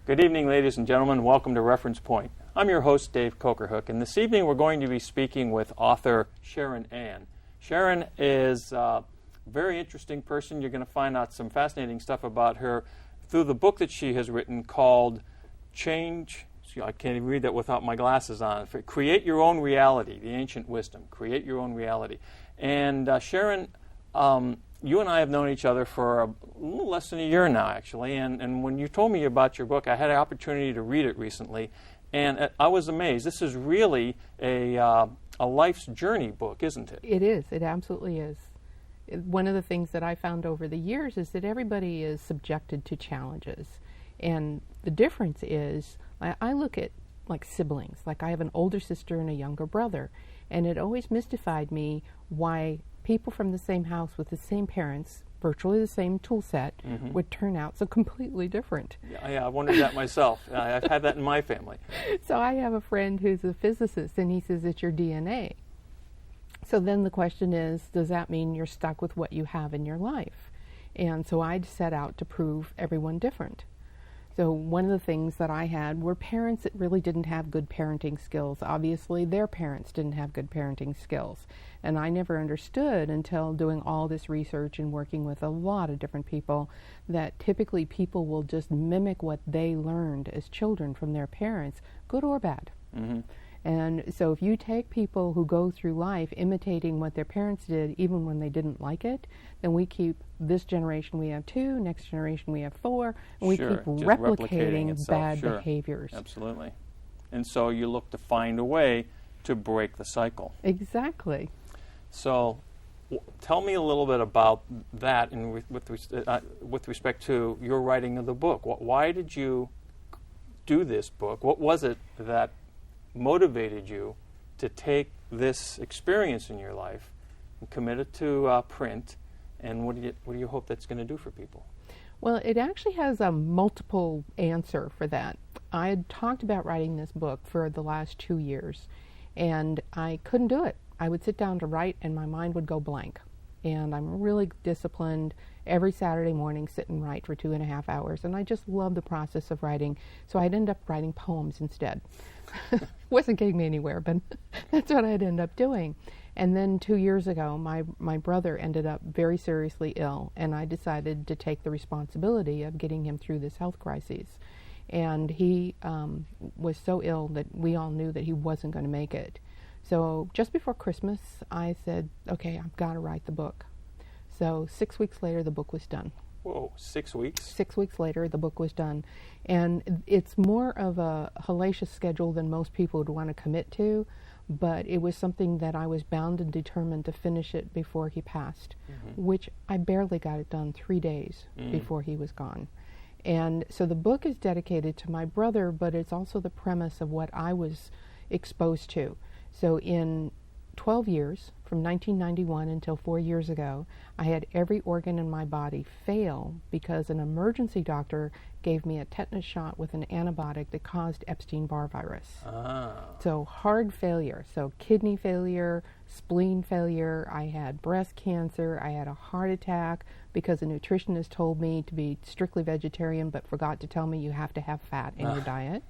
Good evening, ladies and gentlemen. Welcome to Reference Point. I'm your host, Dave Cokerhook, and this evening we're going to be speaking with author Sharon Ann. Sharon is a very interesting person. You're going to find out some fascinating stuff about her through the book that she has written called Change. I can't even read that without my glasses on. Create Your Own Reality, the Ancient Wisdom. Create Your Own Reality. And Sharon, you and I have known each other for a little less than a year now, actually. And when you told me about your book, I had an opportunity to read it recently, and I was amazed. This is really a life's journey book, isn't it? It is. It absolutely is. One of the things that I found over the years is that everybody is subjected to challenges. And the difference is, I look at like siblings. Like I have an older sister and a younger brother. And it always mystified me why people from the same house with the same parents, virtually the same tool set, would turn out so completely different. Yeah, I wondered that myself. I've had that in my family. So I have a friend who's a physicist, and he says it's your DNA. So then the question is, does that mean you're stuck with what you have in your life? And so I set out to prove everyone different. So one of the things that I had were parents that really didn't have good parenting skills. Obviously, their parents didn't have good parenting skills. And I never understood until doing all this research and working with a lot of different people that typically people will just mimic what they learned as children from their parents, good or bad. And so if you take people who go through life imitating what their parents did, even when they didn't like it, then we keep, this generation we have 2, next generation we have 4, and we keep replicating bad behaviors. Absolutely. And so you look to find a way to break the cycle. Exactly. So tell me a little bit about that and with respect to your writing of the book. Why did you do this book? What was it that motivated you to take this experience in your life and commit it to print, and what do you hope that's going to do for people? Well, it actually has a multiple answer for that. I had talked about writing this book for the last 2 years, and I couldn't do it. I would sit down to write, and my mind would go blank. And I'm really disciplined. Every Saturday morning, sit and write for 2.5 hours, and I just love the process of writing. So I'd end up writing poems instead. Wasn't getting me anywhere, but that's what I'd end up doing. And then 2 years ago, my brother ended up very seriously ill, and I decided to take the responsibility of getting him through this health crisis. And he was so ill that we all knew that he wasn't going to make it. So just before Christmas, I said, okay, I've got to write the book. So 6 weeks later, the book was done. Whoa, 6 weeks? 6 weeks later, the book was done. And it's more of a hellacious schedule than most people would want to commit to, but it was something that I was bound and determined to finish it before he passed, which I barely got it done 3 days before he was gone. And so the book is dedicated to my brother, but it's also the premise of what I was exposed to. So in 12 years, from 1991 until 4 years ago, I had every organ in my body fail because an emergency doctor gave me a tetanus shot with an antibiotic that caused Epstein-Barr virus. So hard failure. So kidney failure, spleen failure, I had breast cancer, I had a heart attack because a nutritionist told me to be strictly vegetarian but forgot to tell me you have to have fat in your diet.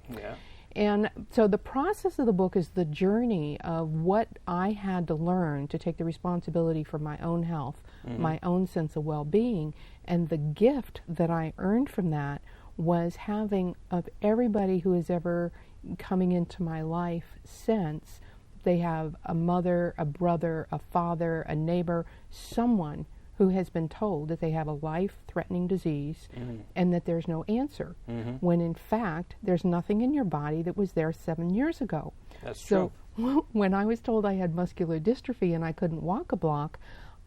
And so the process of the book is the journey of what I had to learn to take the responsibility for my own health, my own sense of well-being, and the gift that I earned from that was having of everybody who is ever coming into my life since, they have a mother, a brother, a father, a neighbor, someone who has been told that they have a life-threatening disease and that there's no answer, when in fact there's nothing in your body that was there 7 years ago. That's true. So when I was told I had muscular dystrophy and I couldn't walk a block,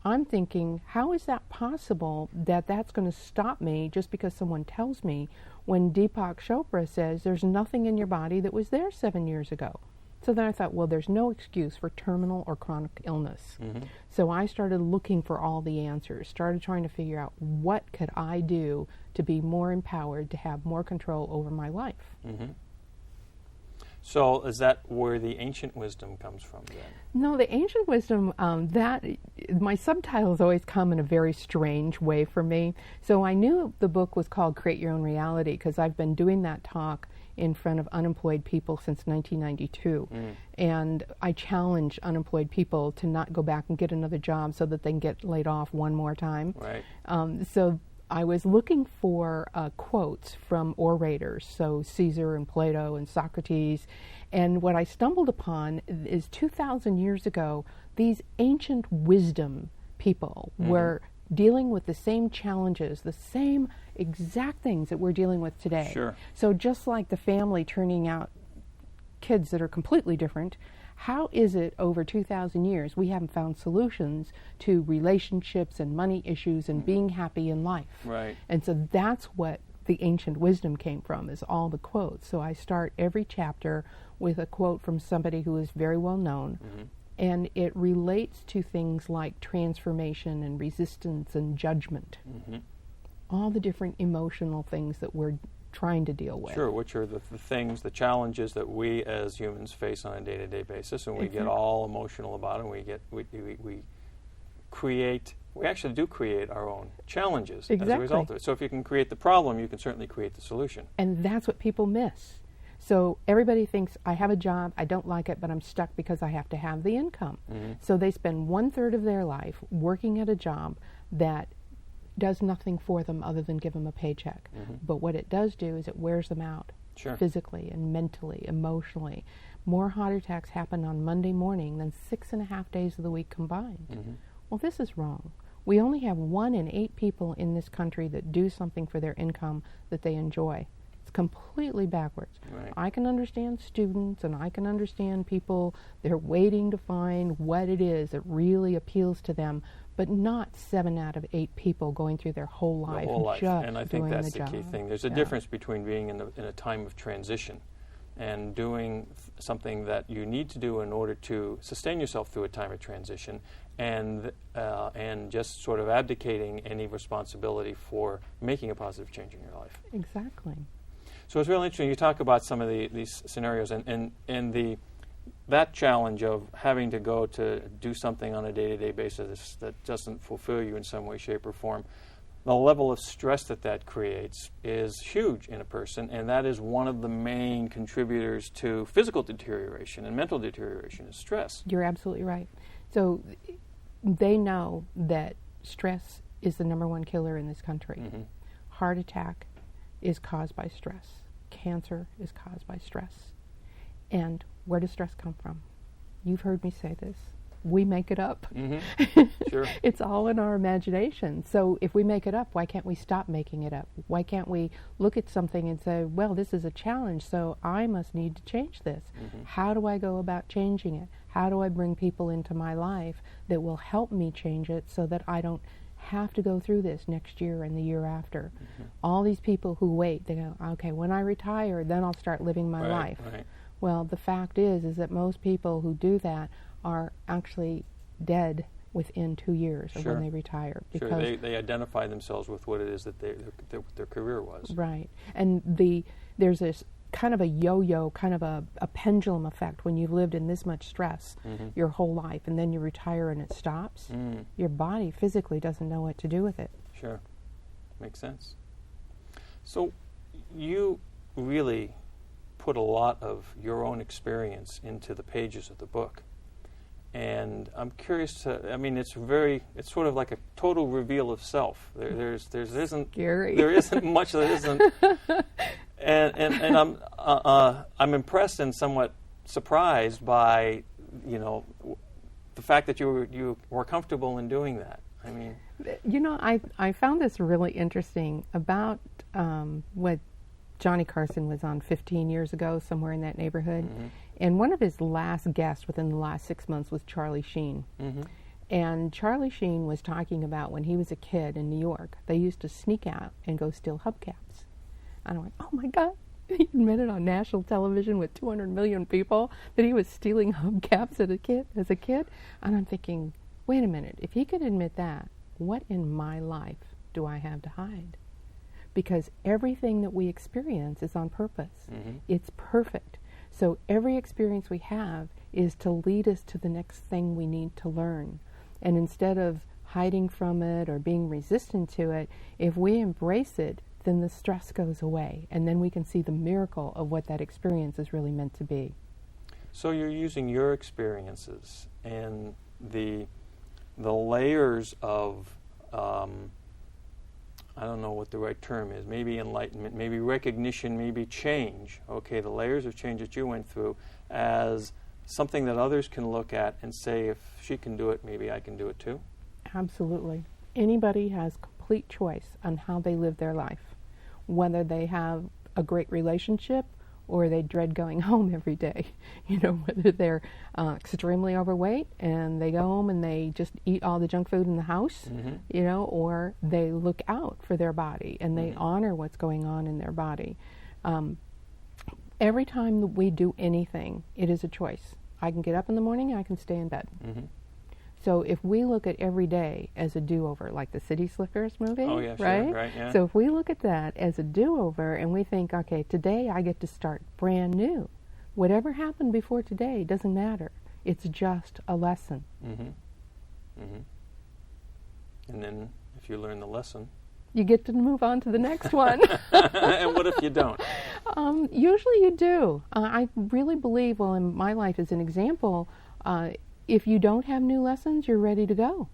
I'm thinking, how is that possible that that's going to stop me just because someone tells me, when Deepak Chopra says there's nothing in your body that was there 7 years ago? So then I thought, well, there's no excuse for terminal or chronic illness. So I started looking for all the answers, started trying to figure out what could I do to be more empowered, to have more control over my life. So is that where the ancient wisdom comes from then? No, the ancient wisdom, my subtitles always come in a very strange way for me. So I knew the book was called Create Your Own Reality because I've been doing that talk in front of unemployed people since 1992. And I challenge unemployed people to not go back and get another job so that they can get laid off one more time. Right. So I was looking for quotes from orators, so Caesar and Plato and Socrates, and what I stumbled upon is 2,000 years ago, these ancient wisdom people were dealing with the same challenges, the same exact things that we're dealing with today. Sure. So just like the family turning out kids that are completely different, how is it over 2,000 years we haven't found solutions to relationships and money issues and being happy in life? Right. And so that's what the ancient wisdom came from, is all the quotes. So I start every chapter with a quote from somebody who is very well known, and it relates to things like transformation and resistance and judgment. All the different emotional things that we're trying to deal with. Sure, which are the things, the challenges that we as humans face on a day-to-day basis, and we get all emotional about it, and we actually do create our own challenges as a result of it. So if you can create the problem, you can certainly create the solution. And that's what people miss. So everybody thinks, I have a job, I don't like it, but I'm stuck because I have to have the income. So they spend 1/3 of their life working at a job that does nothing for them other than give them a paycheck. But what it does do is it wears them out physically and mentally, emotionally. More heart attacks happen on Monday morning than 6.5 days of the week combined. Well, this is wrong. We only have 1 in 8 people in this country that do something for their income that they enjoy. It's completely backwards. Right. I can understand students and I can understand people, they're waiting to find what it is that really appeals to them, but not 7 out of 8 people going through their whole life, just and I think doing that's the the job. key thing. There's a difference between being in a time of transition and doing something that you need to do in order to sustain yourself through a time of transition, and just sort of abdicating any responsibility for making a positive change in your life. Exactly. So it's really interesting. You talk about some of these scenarios and that challenge of having to go to do something on a day-to-day basis that doesn't fulfill you in some way, shape, or form. The level of stress that creates is huge in a person, and that is one of the main contributors to physical deterioration and mental deterioration is stress. You're absolutely right. So they know that stress is the #1 killer in this country. Heart attack is caused by stress. Cancer is caused by stress. And where does stress come from? You've heard me say this. We make it up. Sure. It's all in our imagination. So if we make it up, why can't we stop making it up? Why can't we look at something and say, well, this is a challenge, so I must need to change this. How do I go about changing it? How do I bring people into my life that will help me change it so that I don't have to go through this next year and the year after? All these people who wait, they go, okay, when I retire, then I'll start living my life. Right. Well, the fact is that most people who do that are actually dead within 2 years of when they retire. Because they identify themselves with what it is that their career was. Right. And there's this kind of a yo-yo, kind of a pendulum effect when you've lived in this much stress your whole life, and then you retire and it stops. Your body physically doesn't know what to do with it. Sure. Makes sense. So you really put a lot of your own experience into the pages of the book. And I'm curious it's sort of like a total reveal of self. There isn't Scary. There isn't much that isn't. And I'm impressed and somewhat surprised by, the fact that you were comfortable in doing that. I mean, I found this really interesting about what Johnny Carson was on 15 years ago, somewhere in that neighborhood. And one of his last guests within the last 6 months was Charlie Sheen. And Charlie Sheen was talking about when he was a kid in New York, they used to sneak out and go steal hubcaps. And I went, oh my God, he admitted on national television with 200 million people that he was stealing hubcaps as a kid. And I'm thinking, wait a minute, if he could admit that, what in my life do I have to hide? Because everything that we experience is on purpose. It's perfect. So every experience we have is to lead us to the next thing we need to learn. And instead of hiding from it or being resistant to it, if we embrace it, then the stress goes away, and then we can see the miracle of what that experience is really meant to be. So you're using your experiences and the layers of, I don't know what the right term is, maybe enlightenment, maybe recognition, maybe change, okay, the layers of change that you went through as something that others can look at and say, if she can do it, maybe I can do it too? Absolutely. Anybody has complete choice on how they live their life, whether they have a great relationship or they dread going home every day. You know, whether they're extremely overweight and they go home and they just eat all the junk food in the house, you know, or they look out for their body and they honor what's going on in their body. Every time that we do anything, it is a choice. I can get up in the morning, I can stay in bed. So if we look at every day as a do-over, like the City Slickers movie, right? Sure, right, yeah. So if we look at that as a do-over and we think, okay, today I get to start brand new. Whatever happened before today doesn't matter. It's just a lesson. And then if you learn the lesson, you get to move on to the next one. And what if you don't? Usually you do. I really believe, well, in my life as an example, if you don't have new lessons, you're ready to go.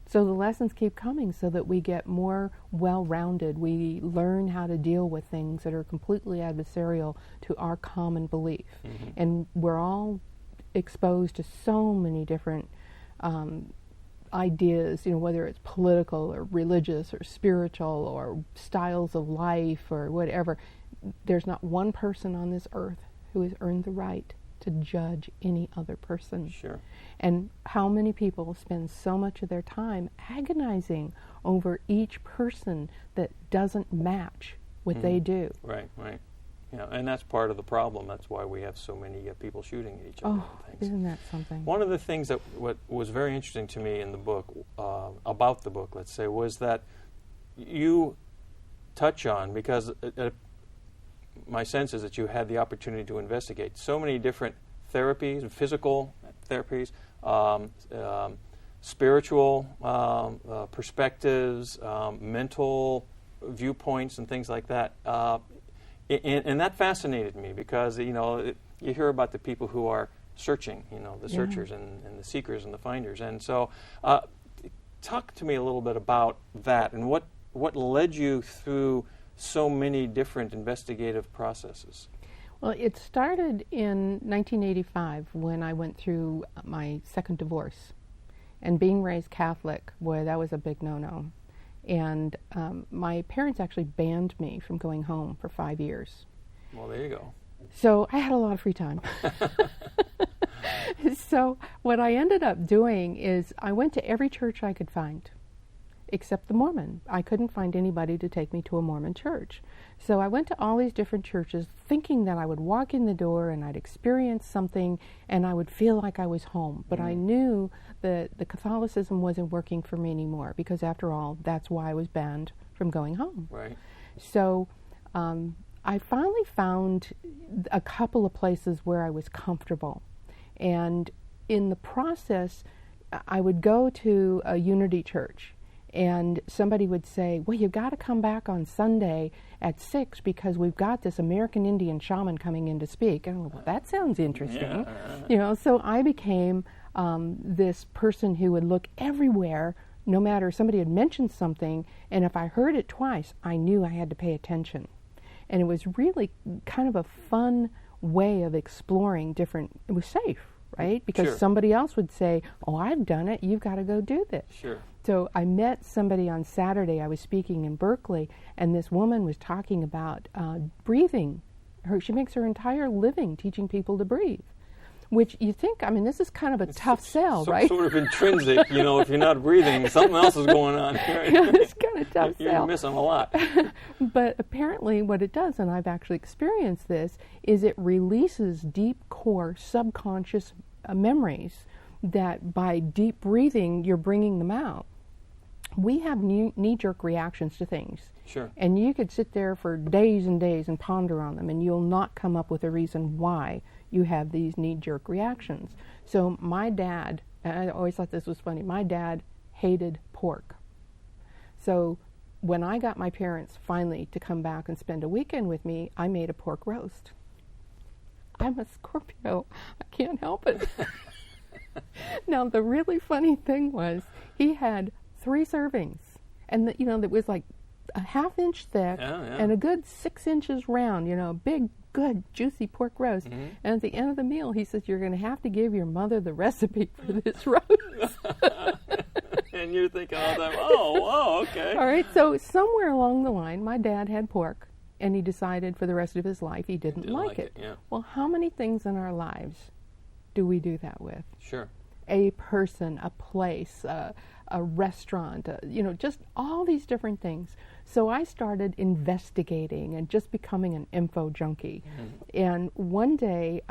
So the lessons keep coming so that we get more well-rounded. We learn how to deal with things that are completely adversarial to our common belief. And we're all exposed to so many different ideas, you know, whether it's political or religious or spiritual or styles of life or whatever. There's not one person on this earth who has earned the right to judge any other person. Sure. And how many people spend so much of their time agonizing over each person that doesn't match what they do. Right. Yeah, and that's part of the problem. That's why we have so many people shooting at each other. Oh, isn't that something? One of the things that what was very interesting to me in the book, about the book, let's say, was that you touch on, because my sense is that you had the opportunity to investigate so many different therapies, physical therapies, spiritual perspectives, mental viewpoints, and things like that. And that fascinated me because, you know, you hear about the people who are searching, you know, the searchers and the seekers and the finders. And so talk to me a little bit about that and what led you through so many different investigative processes. Well, it started in 1985 when I went through my second divorce. And being raised Catholic, boy, that was a big no-no. And my parents actually banned me from going home for 5 years. Well, there you go. So I had a lot of free time. So what I ended up doing is I went to every church I could find, except the Mormon. I couldn't find anybody to take me to a Mormon church. So I went to all these different churches thinking that I would walk in the door and I'd experience something and I would feel like I was home. But I knew that the Catholicism wasn't working for me anymore because, after all, that's why I was banned from going home. Right. So I finally found a couple of places where I was comfortable. And in the process, I would go to a Unity church. And somebody would say, well, you've got to come back on Sunday at 6 because we've got this American Indian shaman coming in to speak. And I'm like, well, that sounds interesting. Yeah. You know, so I became this person who would look everywhere, no matter somebody had mentioned something, and if I heard it twice, I knew I had to pay attention. And it was really kind of a fun way of exploring different, it was safe, right? Because somebody else would say, oh, I've done it, you've got to go do this. Sure. So I met somebody on Saturday. I was speaking in Berkeley, and this woman was talking about breathing. She makes her entire living teaching people to breathe, which you think, I mean, this is kind of a tough sell, right? Sort of intrinsic, you know, if you're not breathing, something else is going on. Right? Yeah, it's kind of tough You're sell. missing a lot. But apparently what it does, and I've actually experienced this, is it releases deep core subconscious memories that by deep breathing, you're bringing them out. we have knee-jerk reactions to things. Sure. And you could sit there for days and days and ponder on them, and you'll not come up with a reason why you have these knee-jerk reactions. So my dad, and I always thought this was funny, my dad hated pork. So when I got my parents finally to come back and spend a weekend with me, I made a pork roast. I'm a Scorpio. I can't help it. Now, the really funny thing was he had 3 servings, and that was like a ½ inch thick and a good 6 inches round, a big, good, juicy pork roast. Mm-hmm. And at the end of the meal, he says, "You're going to have to give your mother the recipe for this roast." And you're thinking all the time, oh, okay. All right, so somewhere along the line, my dad had pork, and he decided for the rest of his life he didn't like it. Yeah. Well, how many things in our lives do we do that with? Sure. A person, a place, a restaurant, just all these different things. So I started investigating and just becoming an info junkie. Mm-hmm. And one day,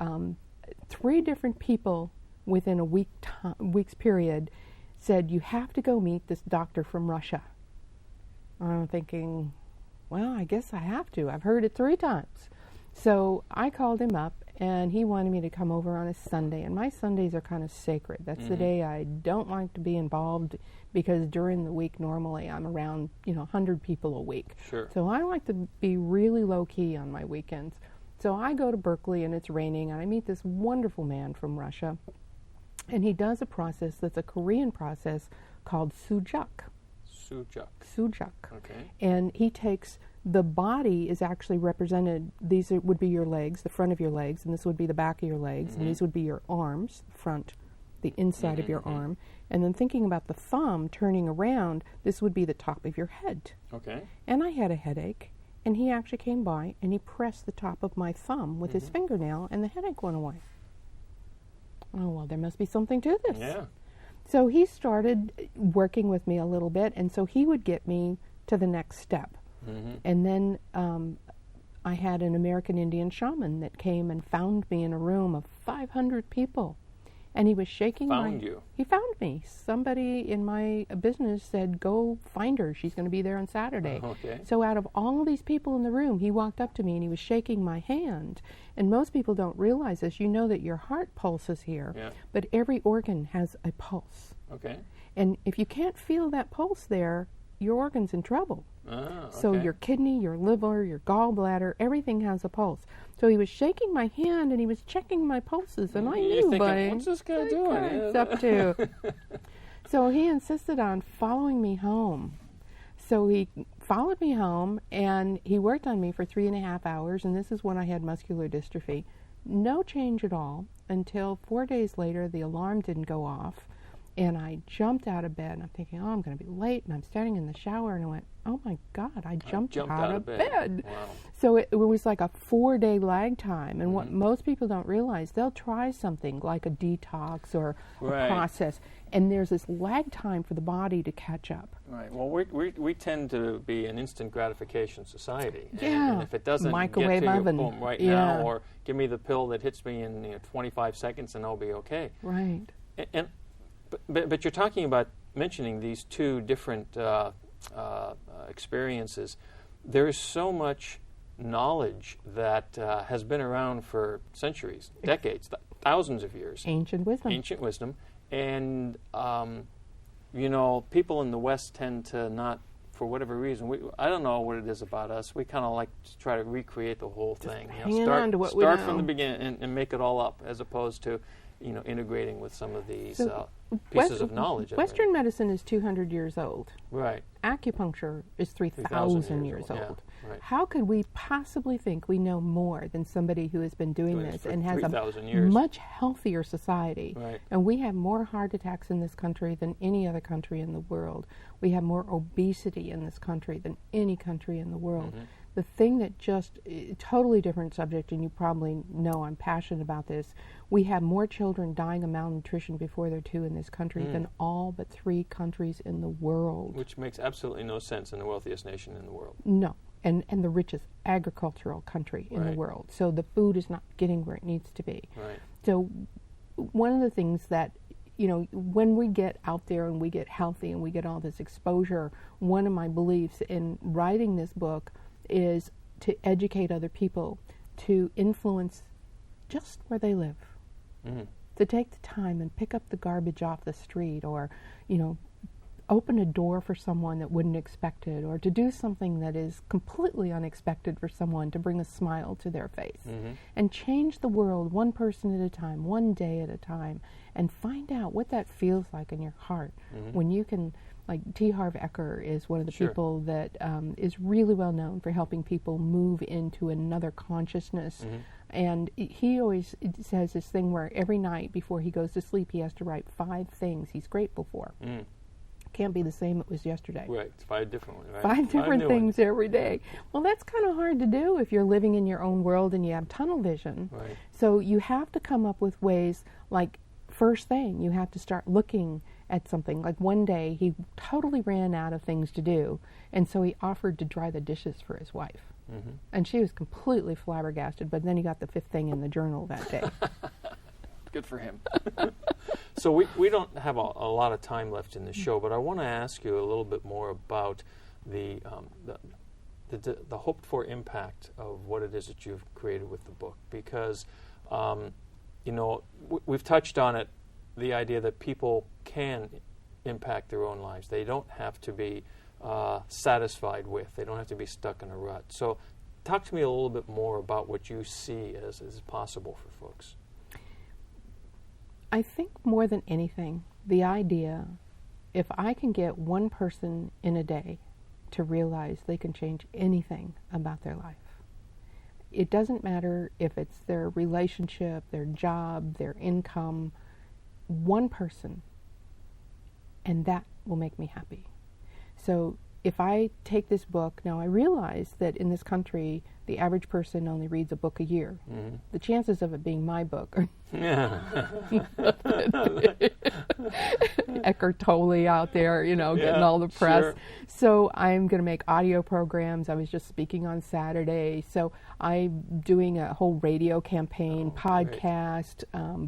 3 different people within a week's period said, "You have to go meet this doctor from Russia." I'm thinking, well, I guess I have to. I've heard it 3 times. So I called him up, and he wanted me to come over on a Sunday. And my Sundays are kind of sacred. That's the day I don't like to be involved, because during the week normally I'm around 100 people a week. Sure. So I like to be really low-key on my weekends. So I go to Berkeley, and it's raining, and I meet this wonderful man from Russia. And he does a process that's a Korean process called sujak. Sujak. Okay. And he takes, the body is actually represented, these would be your legs, the front of your legs, and this would be the back of your legs, and these would be your arms, the inside of your arm. And then thinking about the thumb turning around, this would be the top of your head. Okay. And I had a headache, and he actually came by and he pressed the top of my thumb with his fingernail, and the headache went away. Oh, well, there must be something to this. Yeah. So he started working with me a little bit, and so he would get me to the next step. Mm-hmm. And then I had an American Indian shaman that came and found me in a room of 500 people. And he was shaking you? He found me. Somebody in my business said, "Go find her. She's going to be there on Saturday." Okay. So out of all these people in the room, he walked up to me and he was shaking my hand. And most people don't realize this. You know that your heart pulses here, but every organ has a pulse. Okay. And if you can't feel that pulse there, your organ's in trouble. So your kidney, your liver, your gallbladder, everything has a pulse. So he was shaking my hand and he was checking my pulses, and I knew, thinking, what's this guy doing? It's up to. So he insisted on following me home. So he followed me home, and he worked on me for 3.5 hours, and this is when I had muscular dystrophy. No change at all until 4 days later, the alarm didn't go off, and I jumped out of bed, and I'm thinking, I'm going to be late, and I'm standing in the shower, and I went, oh my God, I jumped out of bed. Wow. So it was like a 4-day lag time, and what most people don't realize, they'll try something like a detox or a process, and there's this lag time for the body to catch up. Right. Well, we tend to be an instant gratification society. And if it doesn't microwave get to oven. you, boom, now, or give me the pill that hits me in 25 seconds and I'll be okay. Right. But you're talking about mentioning these 2 different experiences. There is so much knowledge that has been around for centuries, decades, thousands of years. Ancient wisdom. And, people in the West tend to not, for whatever reason, I don't know what it is about us, we kind of like to try to recreate the whole thing. On to what we know. Start from the beginning and make it all up, as opposed to, integrating with some of these pieces of knowledge. Western medicine is 200 years old. Right. Acupuncture is 3,000 years old. Yeah, right. How could we possibly think we know more than somebody who has been doing this and has a years. much healthier society? Right. And we have more heart attacks in this country than any other country in the world. We have more obesity in this country than any country in the world. Mm-hmm. The thing that totally different subject, and you probably know I'm passionate about this, we have more children dying of malnutrition before they're 2 in this country than all but 3 countries in the world. Which makes absolutely no sense in the wealthiest nation in the world. No, and the richest agricultural country in the world. So the food is not getting where it needs to be. Right. So one of the things that when we get out there and we get healthy and we get all this exposure, one of my beliefs in writing this book is to educate other people, to influence just where they live, to take the time and pick up the garbage off the street, or, open a door for someone that wouldn't expect it, or to do something that is completely unexpected for someone to bring a smile to their face, and change the world one person at a time, one day at a time, and find out what that feels like in your heart when you can. Like T. Harv Eker is one of the people that is really well known for helping people move into another consciousness. And he always says this thing where every night before he goes to sleep, he has to write 5 things he's grateful for. Can't be the same it was yesterday. Right, it's 5 different ones, right? 5 different things every day. Well, that's kind of hard to do if you're living in your own world and you have tunnel vision. Right. So you have to come up with ways, like first thing, you have to start looking at something. Like one day, he totally ran out of things to do, and so he offered to dry the dishes for his wife. And she was completely flabbergasted, but then he got the 5th thing in the journal that day. Good for him. So we don't have a lot of time left in the show, but I want to ask you a little bit more about the hoped-for impact of what it is that you've created with the book, because we've touched on it, the idea that people can impact their own lives. They don't have to be satisfied with. They don't have to be stuck in a rut. So talk to me a little bit more about what you see as possible for folks. I think more than anything, the idea, if I can get one person in a day to realize they can change anything about their life. It doesn't matter if it's their relationship, their job, their income, one person, and that will make me happy. So if I take this book, now I realize that in this country, the average person only reads a book a year. The chances of it being my book are Eckhart Tolle out there, getting all the press. Sure. So I'm going to make audio programs. I was just speaking on Saturday. So I'm doing a whole radio campaign, podcast,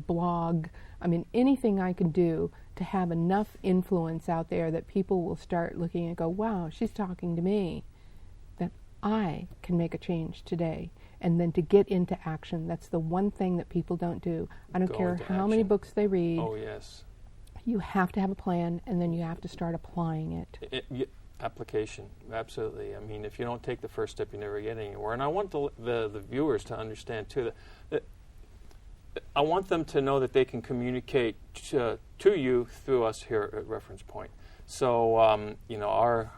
blog. I mean, anything I can do to have enough influence out there that people will start looking and go, wow, she's talking to me, that I can make a change today. And then to get into action. That's the one thing that people don't do. I don't care how many books they read. Oh, yes. You have to have a plan, and then you have to start applying it. Application, absolutely. I mean, if you don't take the first step, you never get anywhere. And I want the viewers to understand, too, that I want them to know that they can communicate to you through us here at Reference Point. So, our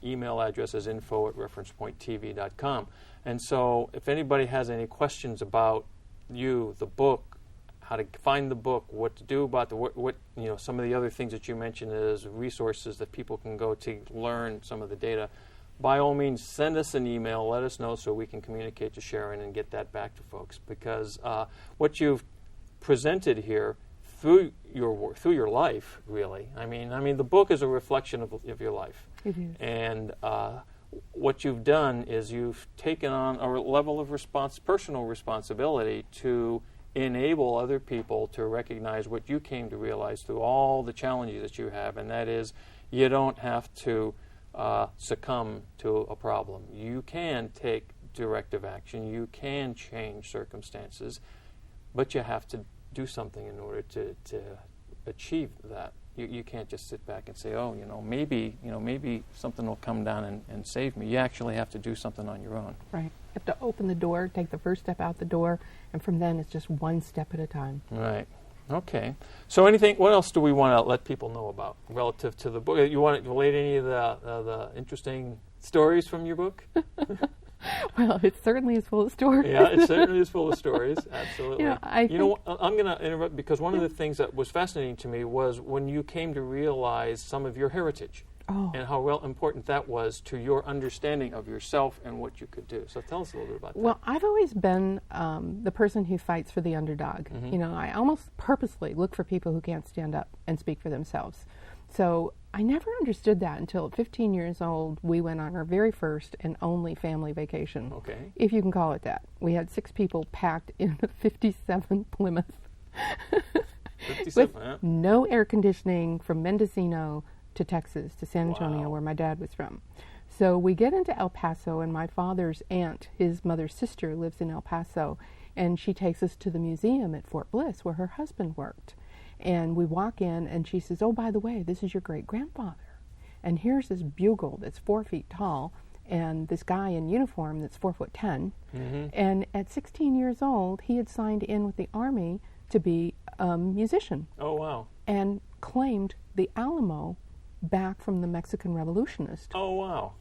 email address is info@referencepointtv.com. And so if anybody has any questions about you, the book, how to find the book, what to do about what some of the other things that you mentioned as resources that people can go to learn some of the data, by all means, send us an email, let us know so we can communicate to Sharon and get that back to folks. Because what you've presented here through your life, really, I mean, the book is a reflection of your life. It is. And what you've done is you've taken on a level of personal responsibility to enable other people to recognize what you came to realize through all the challenges that you have, and that is you don't have to succumb to a problem. You can take directive action. You can change circumstances, but you have to do something in order to achieve that. You can't just sit back and say, oh, maybe something will come down and save me. You actually have to do something on your own. Right. You have to open the door, take the first step out the door, and from then it's just one step at a time. Right. Okay. So what else do we want to let people know about relative to the book? You want to relate any of the interesting stories from your book? Well, it certainly is full of stories. Yeah, it certainly is full of stories. Absolutely. I'm going to interrupt because one of the things that was fascinating to me was when you came to realize some of your heritage and how important that was to your understanding of yourself and what you could do. So tell us a little bit about that. Well, I've always been the person who fights for the underdog. I almost purposely look for people who can't stand up and speak for themselves. So I never understood that until at 15 years old, we went on our very first and only family vacation, if you can call it that. We had 6 people packed in a 57 Plymouth. 57, with yeah. no air conditioning from Mendocino to Texas, to San Antonio, Wow. where my dad was from. So we get into El Paso, and my father's aunt, his mother's sister, lives in El Paso, and she takes us to the museum at Fort Bliss where her husband worked. And we walk in, and she says, "Oh, by the way, this is your great-grandfather. And here's this bugle that's 4 feet tall, and this guy in uniform that's 4'10". Mm-hmm. And at 16 years old, he had signed in with the Army to be a musician Oh, wow. and claimed the Alamo back from the Mexican revolutionists. Oh, wow.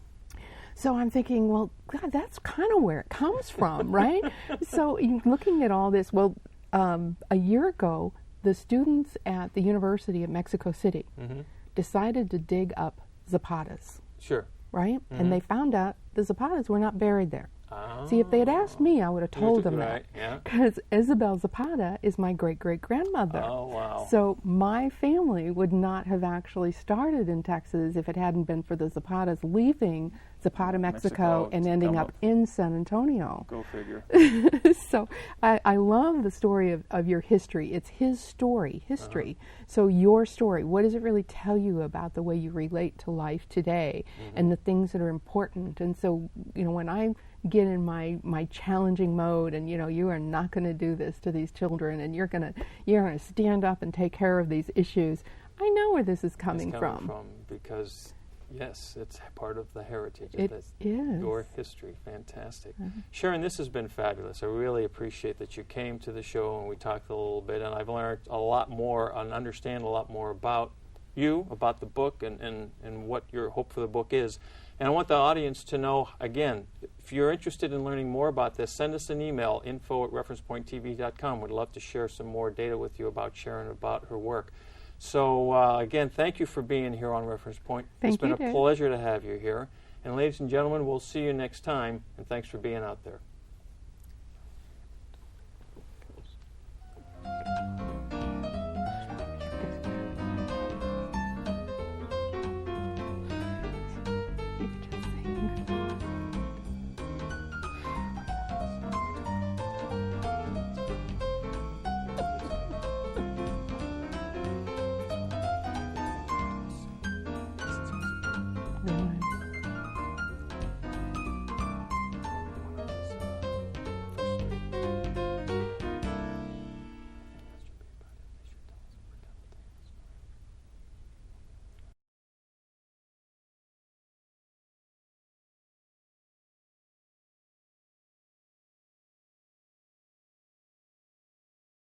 So I'm thinking, well, God, that's kind of where it comes from, right? So looking at all this, well, a year ago, the students at the University of Mexico City Mm-hmm. decided to dig up Zapatas, Sure. right? And they found out the Zapatas were not buried there. Oh. See, if they had asked me, I would have told them Right, that. yeah. Because Isabel Zapata is my great-great-grandmother. Oh, wow. So my family would not have actually started in Texas if it hadn't been for the Zapatas leaving Zapata, Mexico, and ending come up in San Antonio. Go figure. So I love the story of your history. It's his story, history. So your story, what does it really tell you about the way you relate to life today and the things that are important? And so, when I get in my challenging mode and, you are not going to do this to these children and you're going to stand up and take care of these issues, I know where this is coming from. Because, yes, it's part of the heritage. It That's is. your history. Fantastic. Sharon, this has been fabulous. I really appreciate that you came to the show and we talked a little bit, and I've learned a lot more and understand a lot more about you, about the book, and what your hope for the book is. And I want the audience to know, again, if you're interested in learning more about this, send us an email, info@referencepointtv.com. We'd love to share some more data with you about Sharon, about her work. So, again, thank you for being here on Reference Point. It's been a pleasure to have you here. And ladies and gentlemen, we'll see you next time, and thanks for being out there.